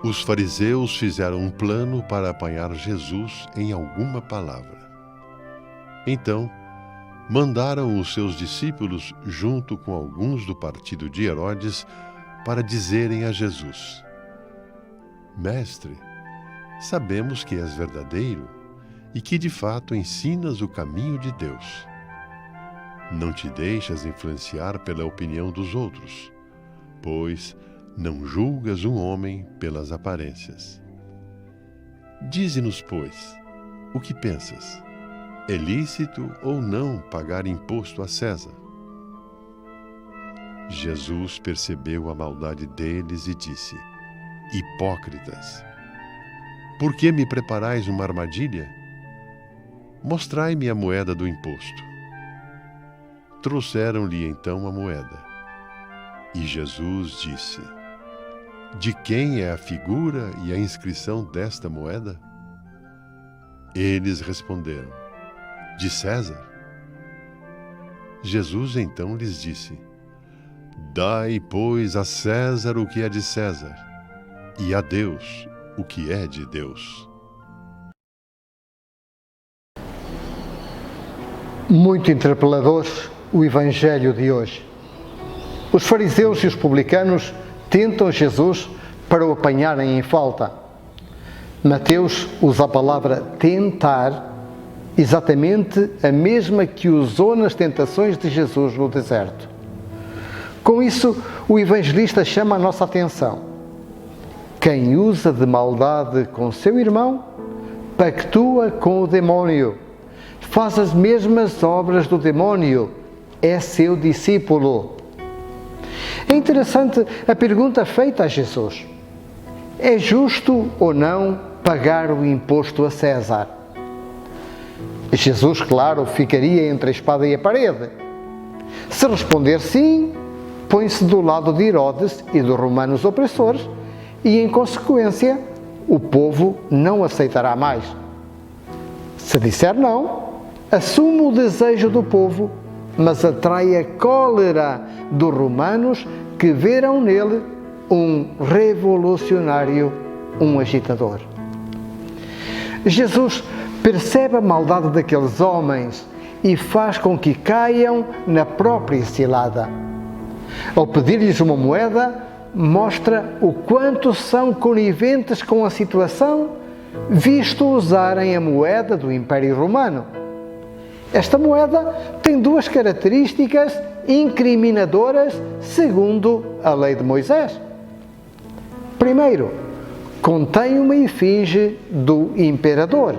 Os fariseus fizeram um plano para apanhar Jesus em alguma palavra. Então, mandaram os seus discípulos, junto com alguns do partido de Herodes, para dizerem a Jesus: Mestre, sabemos que és verdadeiro e que de fato ensinas o caminho de Deus. Não te deixas influenciar pela opinião dos outros, pois não julgas um homem pelas aparências. Dize-nos, pois, o que pensas? É lícito ou não pagar imposto a César? Jesus percebeu a maldade deles e disse: Hipócritas! Por que me preparais uma armadilha? Mostrai-me a moeda do imposto. Trouxeram-lhe então a moeda. E Jesus disse: De quem é a figura e a inscrição desta moeda? Eles responderam: De César. Jesus então lhes disse: Dai, pois, a César o que é de César, e a Deus o que é de Deus. Muito interpelador o Evangelho de hoje. Os fariseus e os publicanos tentam Jesus para o apanharem em falta. Mateus usa a palavra tentar, exatamente a mesma que usou nas tentações de Jesus no deserto. Com isso, o evangelista chama a nossa atenção. Quem usa de maldade com seu irmão, pactua com o demónio, faz as mesmas obras do demónio, é seu discípulo. É interessante a pergunta feita a Jesus: é justo ou não pagar o imposto a César? Jesus, claro, ficaria entre a espada e a parede. Se responder sim, põe-se do lado de Herodes e dos romanos opressores e, em consequência, o povo não aceitará mais. Se disser não, assume o desejo do povo, mas atrai a cólera dos romanos que verão nele um revolucionário, um agitador. Jesus percebe a maldade daqueles homens e faz com que caiam na própria cilada. Ao pedir-lhes uma moeda, mostra o quanto são coniventes com a situação, visto usarem a moeda do Império Romano. Esta moeda tem duas características incriminadoras segundo a lei de Moisés. Primeiro, contém uma efígie do imperador,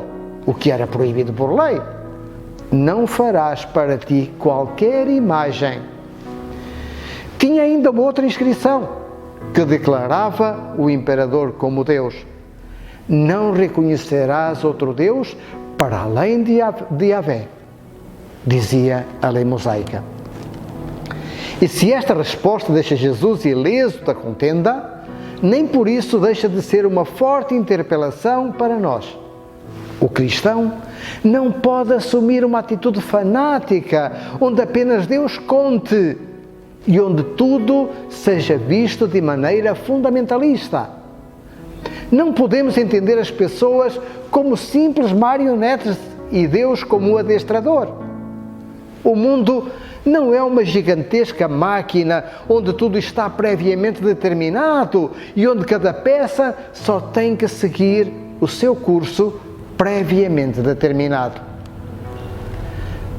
o que era proibido por lei. Não farás para ti qualquer imagem. Tinha ainda uma outra inscrição, que declarava o imperador como Deus. Não reconhecerás outro Deus para além de Yahvé, dizia a lei mosaica. E se esta resposta deixa Jesus ileso da contenda, nem por isso deixa de ser uma forte interpelação para nós. O cristão não pode assumir uma atitude fanática, onde apenas Deus conte e onde tudo seja visto de maneira fundamentalista. Não podemos entender as pessoas como simples marionetes e Deus como o adestrador. O mundo não é uma gigantesca máquina onde tudo está previamente determinado e onde cada peça só tem que seguir o seu curso previamente determinado.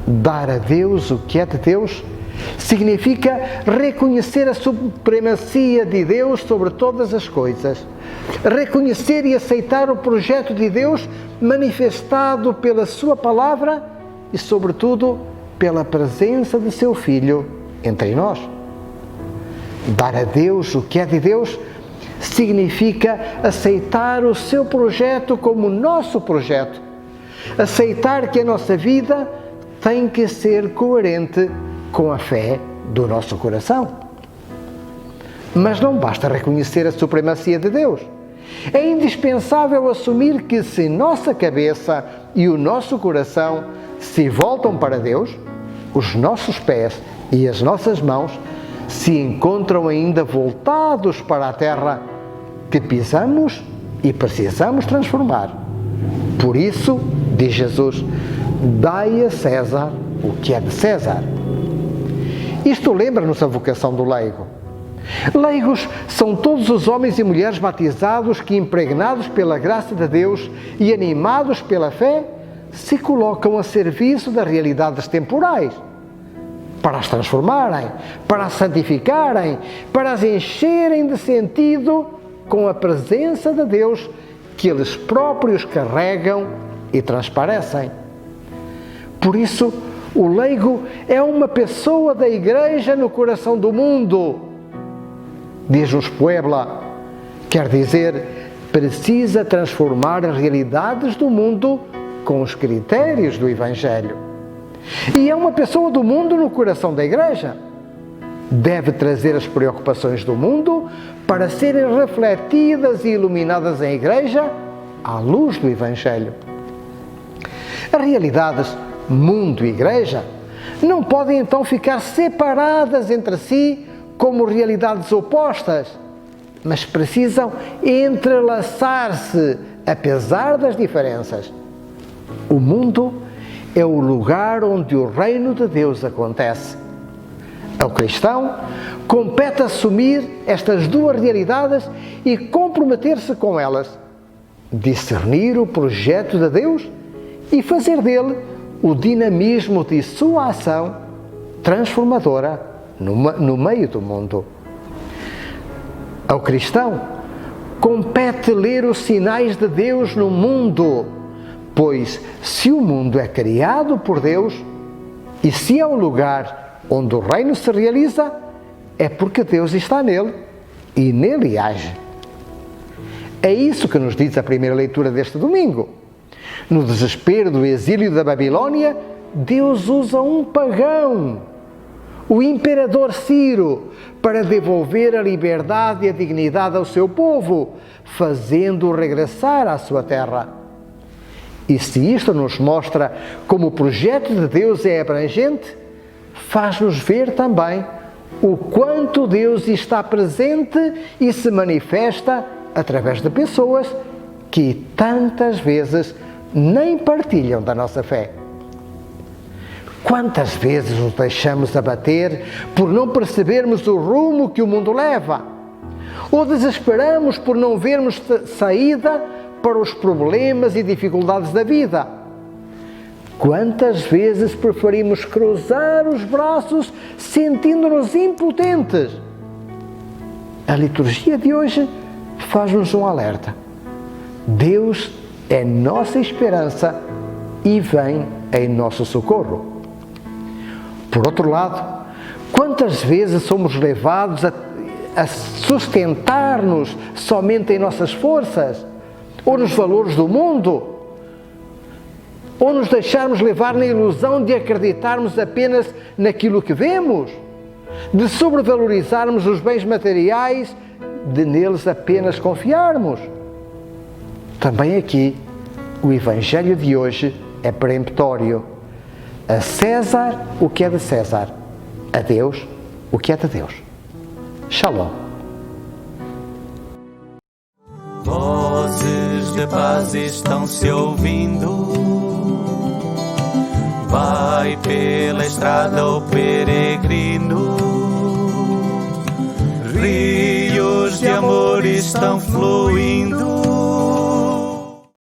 Dar a Deus o que é de Deus significa reconhecer a supremacia de Deus sobre todas as coisas, reconhecer e aceitar o projeto de Deus manifestado pela sua palavra e, sobretudo, pela presença de seu Filho entre nós. Dar a Deus o que é de Deus significa aceitar o seu projeto como nosso projeto, aceitar que a nossa vida tem que ser coerente com a fé do nosso coração. Mas não basta reconhecer a supremacia de Deus. É indispensável assumir que se nossa cabeça e o nosso coração se voltam para Deus, os nossos pés e as nossas mãos se encontram ainda voltados para a terra, que pisamos e precisamos transformar. Por isso, diz Jesus, dai a César o que é de César. Isto lembra-nos a vocação do leigo. Leigos são todos os homens e mulheres batizados que, impregnados pela graça de Deus e animados pela fé, se colocam a serviço das realidades temporais, para as transformarem, para as santificarem, para as encherem de sentido com a presença de Deus que eles próprios carregam e transparecem. Por isso, o leigo é uma pessoa da Igreja no coração do mundo. Diz-nos Puebla, quer dizer, precisa transformar as realidades do mundo com os critérios do Evangelho. E é uma pessoa do mundo no coração da Igreja. Deve trazer as preocupações do mundo para serem refletidas e iluminadas em Igreja à luz do Evangelho. As realidades mundo e Igreja não podem então ficar separadas entre si como realidades opostas, mas precisam entrelaçar-se apesar das diferenças. O mundo é o lugar onde o reino de Deus acontece. Ao cristão compete assumir estas duas realidades e comprometer-se com elas, discernir o projeto de Deus e fazer dele o dinamismo de sua ação transformadora no meio do mundo. Ao cristão compete ler os sinais de Deus no mundo, pois se o mundo é criado por Deus e se é o lugar onde o reino se realiza, é porque Deus está nele e nele age. É isso que nos diz a primeira leitura deste domingo. No desespero do exílio da Babilônia, Deus usa um pagão, o imperador Ciro, para devolver a liberdade e a dignidade ao seu povo, fazendo-o regressar à sua terra. E se isto nos mostra como o projeto de Deus é abrangente, faz-nos ver também o quanto Deus está presente e se manifesta através de pessoas que tantas vezes nem partilham da nossa fé. Quantas vezes nos deixamos abater por não percebermos o rumo que o mundo leva? Ou desesperamos por não vermos saída para os problemas e dificuldades da vida? Quantas vezes preferimos cruzar os braços sentindo-nos impotentes? A liturgia de hoje faz-nos um alerta. Deus é nossa esperança e vem em nosso socorro. Por outro lado, quantas vezes somos levados a sustentar-nos somente em nossas forças, ou nos valores do mundo, ou nos deixarmos levar na ilusão de acreditarmos apenas naquilo que vemos, de sobrevalorizarmos os bens materiais, de neles apenas confiarmos. Também aqui, o Evangelho de hoje é peremptório. A César o que é de César, a Deus o que é de Deus. Shalom. Vozes de paz estão se ouvindo. Vai pela estrada o peregrino. Rios de amor estão fluindo.